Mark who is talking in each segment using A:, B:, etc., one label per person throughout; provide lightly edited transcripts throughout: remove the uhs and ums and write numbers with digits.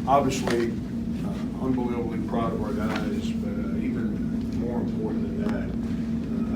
A: obviously, unbelievably proud of our guys, but even more important than that,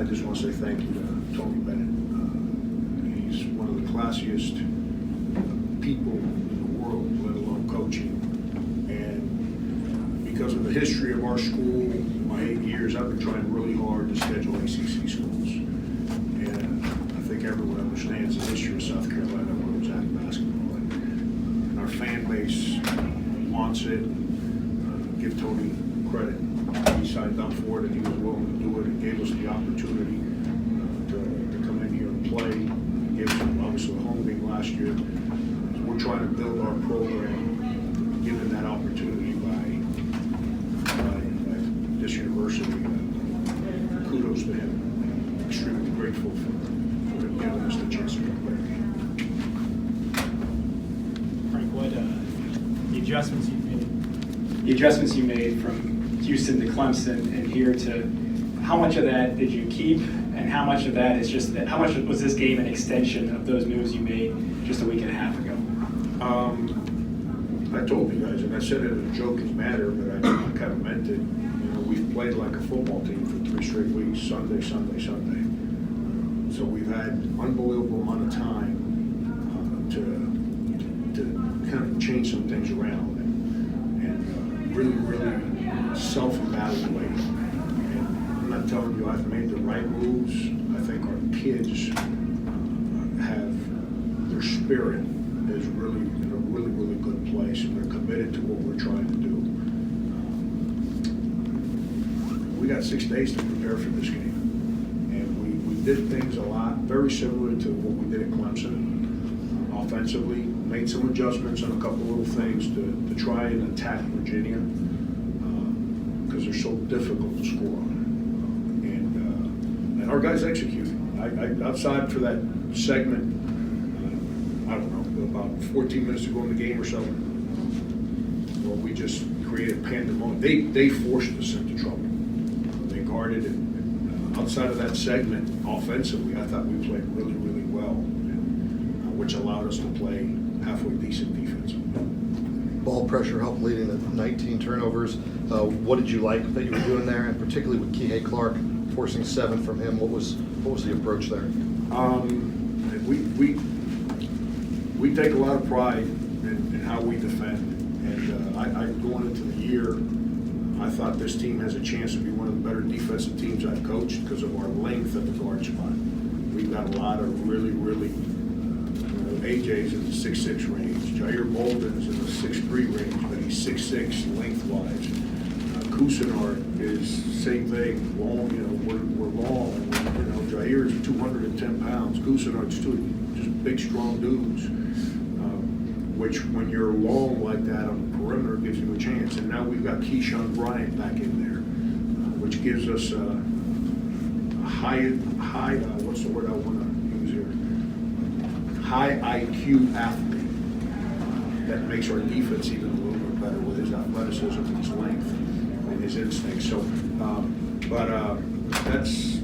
A: I just want to say thank you to Tony Bennett. He's one of the classiest people in the world, let alone coaching. And because of the history of our school, in my 8 years, I've been trying really hard to schedule ACC schools. And I think everyone understands the history of South Carolina women's basketball. And our fan base wants it. Give Tony credit. He signed up for it and he was willing to do it and gave us the opportunity to come in here and play. He gave us obviously a home game last year. So we're trying to build our program, given that opportunity by this university. Kudos to him. I'm extremely grateful for him giving us the chance to play.
B: Frank, what the adjustments you've made?
C: The adjustments you made from Houston to Clemson and here to, how much of that did you keep, and how much of that is just how much was this game an extension of those moves you made just a week and a half ago?
A: I told you guys, and I said it in a joking manner, but I kind of meant it. You know, we've played like a football team for 3 straight weeks, Sunday, Sunday, Sunday. So we've had unbelievable amount of time to kind of change some things around and really, really self-evaluate. And I'm not telling you I've made the right moves. I think our kids have, their spirit is really in a really, really good place, and they're committed to what we're trying to do. We got 6 days to prepare for this game. And we did things a lot, very similar to what we did at Clemson. Offensively, made some adjustments on a couple little things to try and attack Virginia because they're so difficult to score on. And our guys executed. Outside for that segment, I don't know, about 14 minutes to go in the game or so, well, we just created pandemonium. They forced us into trouble. They guarded it. Outside of that segment, offensively, I thought we played really, really well, which allowed us to play halfway decent defense.
D: Ball pressure helped leading to 19 turnovers. What did you like that you were doing there, and particularly with Kihei Clark forcing 7 from him? What was the approach there?
A: We take a lot of pride in how we defend, and I going into the year, I thought this team has a chance to be one of the better defensive teams I've coached because of our length at the guard spot. We've got a lot of really, really AJ's in the 6'6" range. Jair Bolden's in the 6'3" range, but he's 6'6" lengthwise. Cousinard is same thing, long, we're long. Jair's 210 pounds. Cousinard's just big, strong dudes, which when you're long like that on the perimeter gives you a chance. And now we've got Keyshawn Bryant back in there, which gives us a high, what's the word I want to use here? High IQ athlete that makes our defense even a little bit better with his athleticism and his length and his instincts. So, that's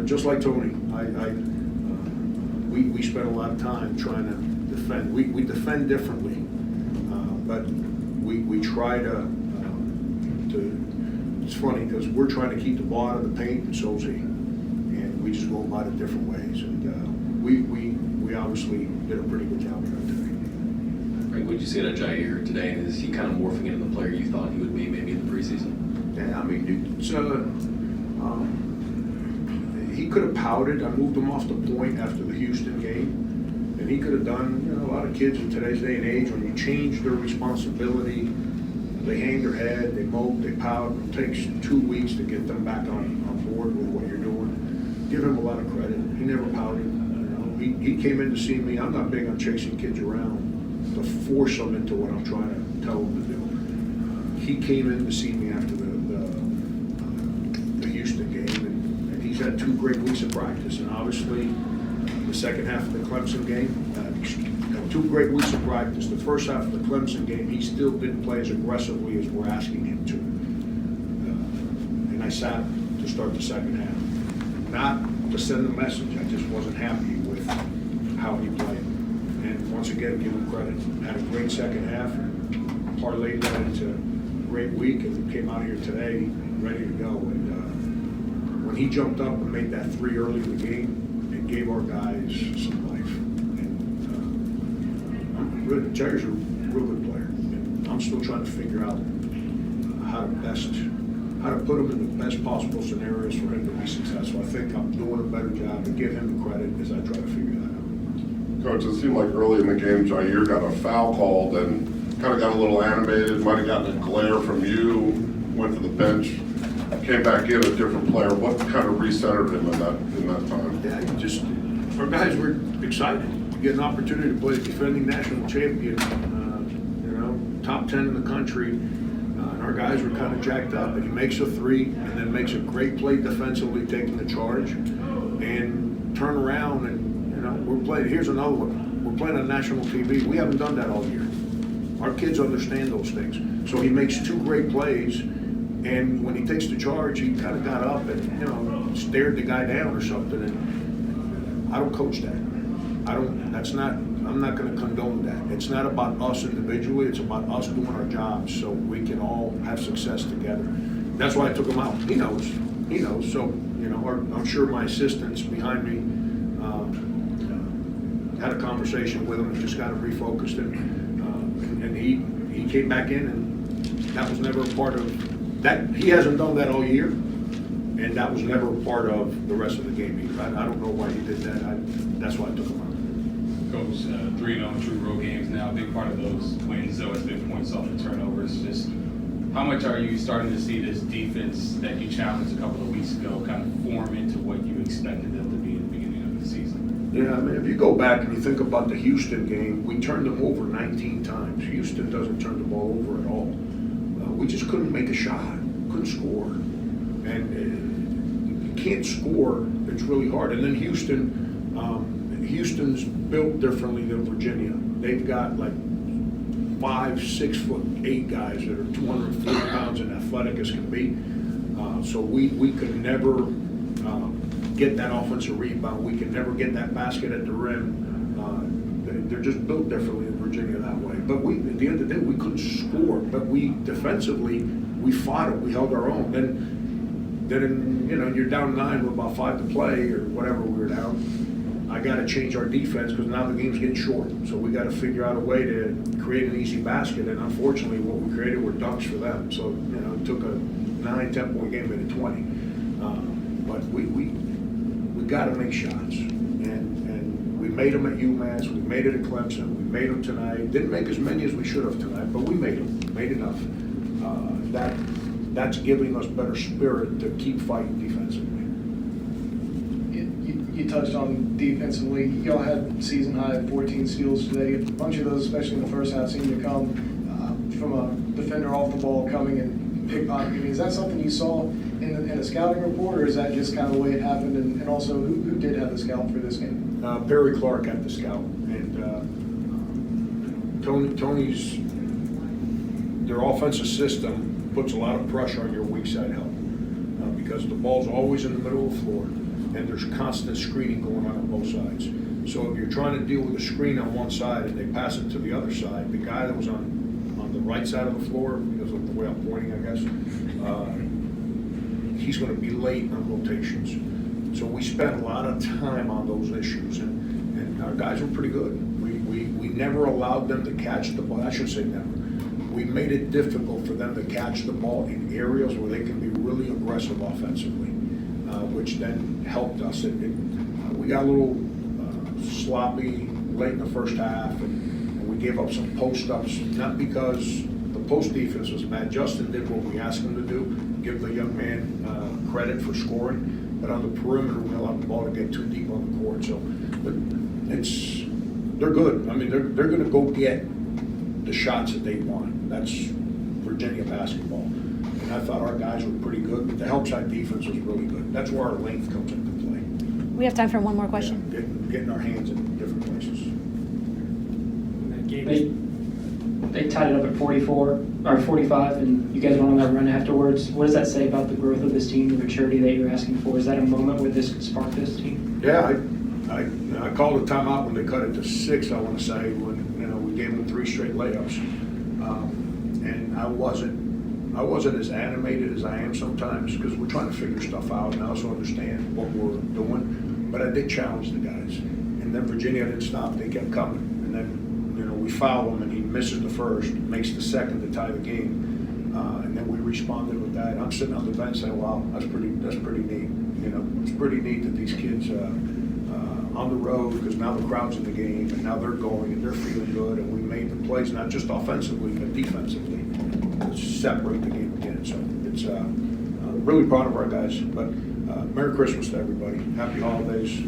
A: just like Tony. We spent a lot of time trying to defend. We defend differently, but we try to. It's funny because we're trying to keep the ball out of the paint, and so's he, and we just go about it different ways. And we obviously did a pretty good job of that today.
E: Frank, what did you see out of Jair today? And is he kind of morphing into the player you thought he would be maybe in the preseason?
A: Yeah, I mean, he could have pouted. I moved him off the point after the Houston game, and he could have done. A lot of kids in today's day and age, when you change their responsibility, they hang their head, they mope, they pout. It takes 2 weeks to get them back on board with what you're doing. Give him a lot of credit. He never pouted. He came in to see me. I'm not big on chasing kids around to force them into what I'm trying to tell them to do. He came in to see me after the Houston game, and he's had 2 great weeks of practice. And obviously, the second half of the Clemson game, had 2 great weeks of practice. The first half of the Clemson game, he still didn't play as aggressively as we're asking him to. And I sat to start the second half. Not to send a message, I just wasn't happy with how he played. And once again, give him credit. Had a great second half. parlayed that into a great week and came out here today ready to go. And when he jumped up and made that 3 early in the game, it gave our guys some life. And really, Jair's a real good player. And I'm still trying to figure out how to put him in the best possible scenarios for him to be successful. I think I'm doing a better job to give him the credit as I try to figure that out.
F: Coach, it seemed like early in the game, Jair got a foul called and kind of got a little animated, might have gotten a glare from you, went to the bench, came back in a different player. What kind of recentered him in that time?
A: Yeah, our guys were excited to get an opportunity to play a defending national champion, top 10 in the country. And our guys were kind of jacked up. And he makes a 3 and then makes a great play defensively, taking the charge, and turn around and, we're playing. Here's another one. We're playing on national TV. We haven't done that all year. Our kids understand those things. So he makes 2 great plays, and when he takes the charge, he kind of got up and, stared the guy down or something. And I don't coach that. I'm not going to condone that. It's not about us individually. It's about us doing our jobs so we can all have success together. That's why I took him out. He knows. So, I'm sure my assistants behind me had a conversation with him and just got him refocused. And he came back in, and that was never a part of that. He hasn't done that all year, and that was never a part of the rest of the game either. I don't know why he did that. That's why I took him out.
G: Coach, 3-0 true road games now. A big part of those wins, though, has been points off the turnovers. Just how much are you starting to see this defense that you challenged a couple of weeks ago kind of form into what you expected them to be in the beginning of the season?
A: Yeah, I mean, if you go back and you think about the Houston game, we turned them over 19 times. Houston doesn't turn the ball over at all. We just couldn't make a shot, couldn't score. And you can't score, it's really hard. And then Houston's built differently than Virginia. They've got like 5'6'8" guys that are 240 pounds and athletic as can be. So we could never get that offensive rebound. We could never get that basket at the rim. They're just built differently in Virginia that way. But at the end of the day, we couldn't score. But we defensively, we fought it. We held our own. Then you're down 9 with about 5 to play or whatever we were down. I got to change our defense because now the game's getting short. So we got to figure out a way to create an easy basket. And unfortunately, what we created were dunks for them. So it took a 9-10 point game into 20. But we got to make shots, and we made them at UMass. We made it at Clemson. We made them tonight. Didn't make as many as we should have tonight, but we made them. Made enough. That's giving us better spirit to keep fighting defensively.
H: You touched on defensively. Y'all had season high 14 steals today. A bunch of those, especially in the first half, seemed to come from a defender off the ball coming and pickpocketing. I mean, is that something you saw in a scouting report, or is that just kind of the way it happened? And also, who did have the scout for this game?
A: Barry Clark had the scout, and Tony's their offensive system puts a lot of pressure on your weak side help because the ball's always in the middle of the floor, and there's constant screening going on both sides. So if you're trying to deal with a screen on one side and they pass it to the other side, the guy that was on the right side of the floor, because of the way I'm pointing, I guess, he's going to be late on rotations. So we spent a lot of time on those issues, and our guys were pretty good. We never allowed them to catch the ball. I should say never. We made it difficult for them to catch the ball in areas where they can be really aggressive offensively, which then helped us. We got a little sloppy late in the first half, and we gave up some post-ups, not because the post defense was bad. Justin did what we asked him to do, give the young man credit for scoring, but on the perimeter, we allowed the ball to get too deep on the court. So they're good. I mean, they're going to go get the shots that they want. That's Virginia basketball. And I thought our guys were pretty good, but the help side defense was really good. That's where our length comes into play.
I: We have time for one more question.
A: Yeah, getting our hands in different places.
J: They tied it up at 44 or 45, and you guys went on that run afterwards. What does that say about the growth of this team, the maturity that you're asking for? Is that a moment where this could spark this team?
A: Yeah, I called a timeout when they cut it to 6. I want to say when we gave them 3 straight layups. and I wasn't as animated as I am sometimes, because we're trying to figure stuff out, and I also understand what we're doing, but I did challenge the guys. And then Virginia didn't stop, they kept coming, and then, you know, we foul him, and he misses the first, makes the second to tie the game, and then we responded with that. I'm sitting on the bench saying, wow, that's pretty neat, you know, it's pretty neat that these kids, on the road, because now the crowd's in the game, and now they're going, and they're feeling good, and we made the plays, not just offensively, but defensively, to separate the game again. So it's really proud of our guys. But Merry Christmas to everybody. Happy holidays.